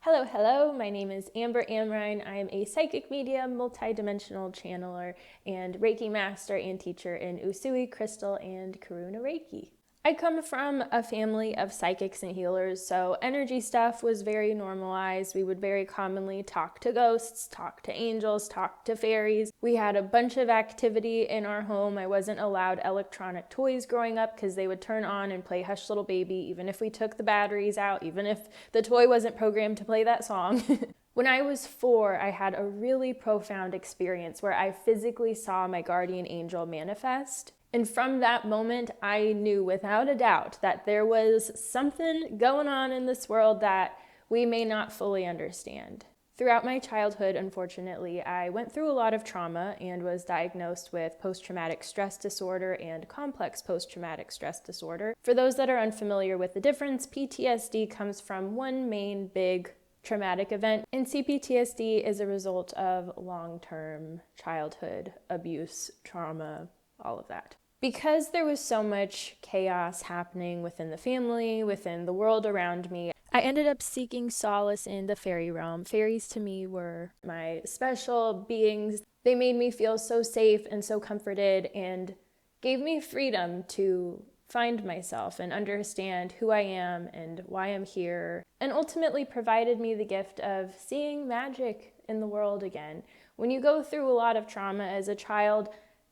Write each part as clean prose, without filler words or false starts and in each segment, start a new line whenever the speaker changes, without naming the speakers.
Hello, my name is Amber Amrine. I am a psychic medium, multidimensional channeler, and Reiki master and teacher in Usui, Crystal, and Karuna Reiki. I come from a family of psychics and healers, so energy stuff was very normalized. We would very commonly talk to ghosts, talk to angels, talk to fairies. We had a bunch of activity in our home. I wasn't allowed electronic toys growing up because they would turn on and play Hush Little Baby, even if we took the batteries out, even if the toy wasn't programmed to play that song. When I was 4, I had a really profound experience where I physically saw my guardian angel manifest. And from that moment, I knew without a doubt that there was something going on in this world that we may not fully understand. Throughout my childhood, unfortunately, I went through a lot of trauma and was diagnosed with post-traumatic stress disorder and complex post-traumatic stress disorder. For those that are unfamiliar with the difference, PTSD comes from one main big traumatic event, and CPTSD is a result of long-term childhood abuse, trauma, all of that. Because there was so much chaos happening within the family, within the world around me, I ended up seeking solace in the fairy realm. Fairies to me were my special beings. They made me feel so safe and so comforted and gave me freedom to find myself and understand who I am and why I'm here, and ultimately provided me the gift of seeing magic in the world again. When you go through a lot of trauma as a child,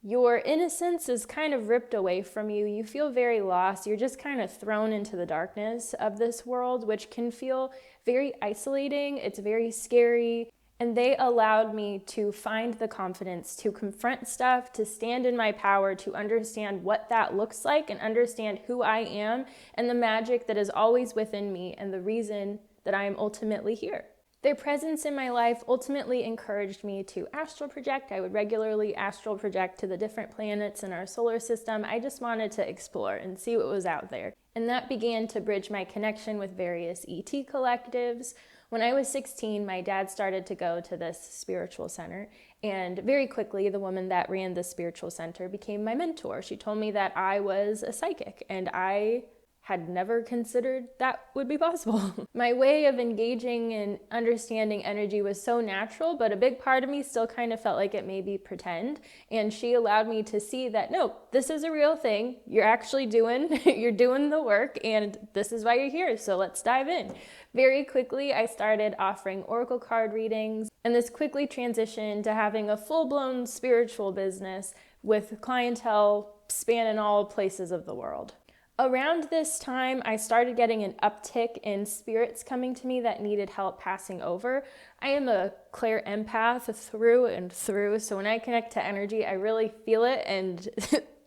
your innocence is kind of ripped away from you. You feel very lost. You're just kind of thrown into the darkness of this world, which can feel very isolating. It's very scary. And they allowed me to find the confidence to confront stuff, to stand in my power, to understand what that looks like and understand who I am and the magic that is always within me and the reason that I am ultimately here. Their presence in my life ultimately encouraged me to astral project. I would regularly astral project to the different planets in our solar system. I just wanted to explore and see what was out there. And that began to bridge my connection with various ET collectives. When I was 16, my dad started to go to this spiritual center, and very quickly the woman that ran the spiritual center became my mentor. She told me that I was a psychic, and I had never considered that would be possible. My way of engaging and understanding energy was so natural, but a big part of me still kind of felt like it may be pretend. And she allowed me to see that, no, this is a real thing. You're actually you're doing the work, and this is why you're here. So let's dive in. Very quickly, I started offering oracle card readings, and this quickly transitioned to having a full-blown spiritual business with clientele spanning all places of the world. Around this time, I started getting an uptick in spirits coming to me that needed help passing over. I am a clair empath through and through, so when I connect to energy, I really feel it and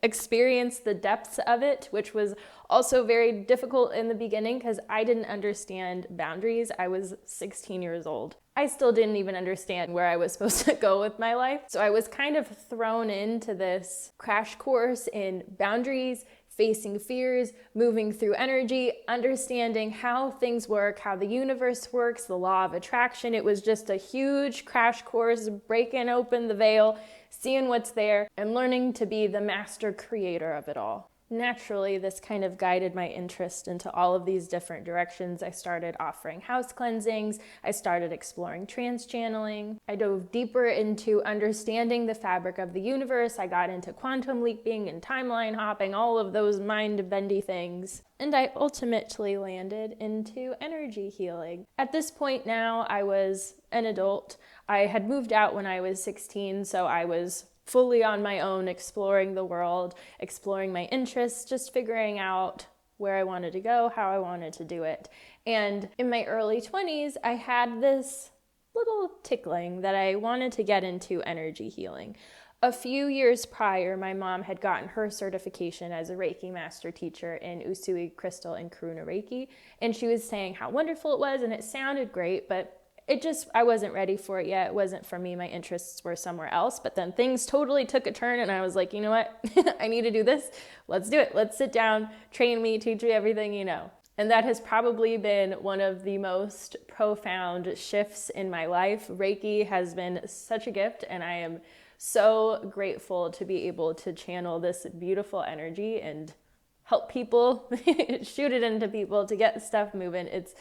experience the depths of it, which was also very difficult in the beginning because I didn't understand boundaries. I was 16 years old. I still didn't even understand where I was supposed to go with my life. So I was kind of thrown into this crash course in boundaries, facing fears, moving through energy, understanding how things work, how the universe works, the law of attraction. It was just a huge crash course, breaking open the veil, seeing what's there, and learning to be the master creator of it all. Naturally, this kind of guided my interest into all of these different directions. I started offering house cleansings. I started exploring trance channeling. I dove deeper into understanding the fabric of the universe. I got into quantum leaping and timeline hopping, all of those mind-bendy things. And I ultimately landed into energy healing. At this point now, I was an adult. I had moved out when I was 16, so I was fully on my own, exploring the world, exploring my interests, just figuring out where I wanted to go, how I wanted to do it. And in my early 20s, I had this little tickling that I wanted to get into energy healing. A few years prior, my mom had gotten her certification as a Reiki master teacher in Usui, Crystal, and Karuna Reiki, and she was saying how wonderful it was, and it sounded great, but I wasn't ready for it yet. It wasn't for me. My interests were somewhere else. But then things totally took a turn, and I was like, you know what? I need to do this. Let's do it. Let's sit down, train me, teach me everything you know. And that has probably been one of the most profound shifts in my life. Reiki has been such a gift, and I am so grateful to be able to channel this beautiful energy and help people, shoot it into people to get stuff moving. It's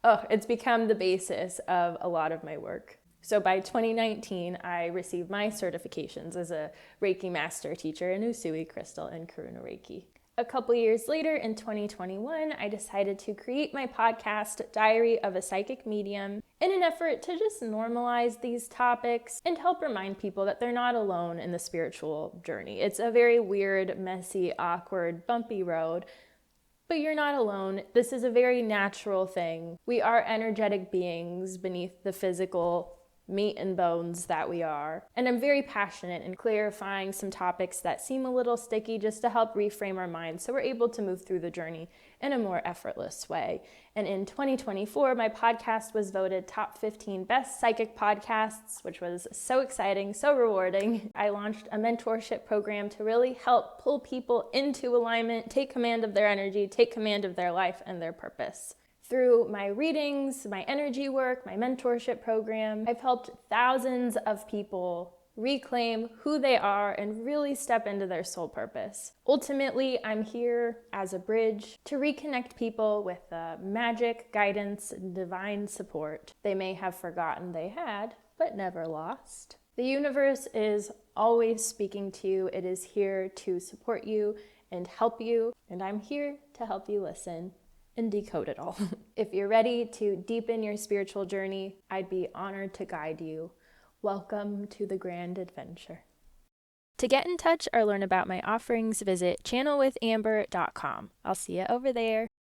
It's become the basis of a lot of my work. So by 2019, I received my certifications as a Reiki master teacher in Usui, Crystal, and Karuna Reiki. A couple years later, in 2021, I decided to create my podcast, Diary of a Psychic Medium, in an effort to just normalize these topics and help remind people that they're not alone in the spiritual journey. It's a very weird, messy, awkward, bumpy road, but you're not alone. This is a very natural thing. We are energetic beings beneath the physical meat and bones that we are. And I'm very passionate in clarifying some topics that seem a little sticky just to help reframe our minds so we're able to move through the journey in a more effortless way. And in 2024, my podcast was voted top 15 best psychic podcasts, which was so exciting, so rewarding. I launched a mentorship program to really help pull people into alignment, take command of their energy, take command of their life and their purpose. Through my readings, my energy work, my mentorship program, I've helped thousands of people reclaim who they are and really step into their soul purpose. Ultimately, I'm here as a bridge to reconnect people with magic, guidance, and divine support they may have forgotten they had, but never lost. The universe is always speaking to you. It is here to support you and help you, and I'm here to help you listen and decode it all. If you're ready to deepen your spiritual journey, I'd be honored to guide you. Welcome to the grand adventure. To get in touch or learn about my offerings, visit channelwithamber.com. I'll see you over there.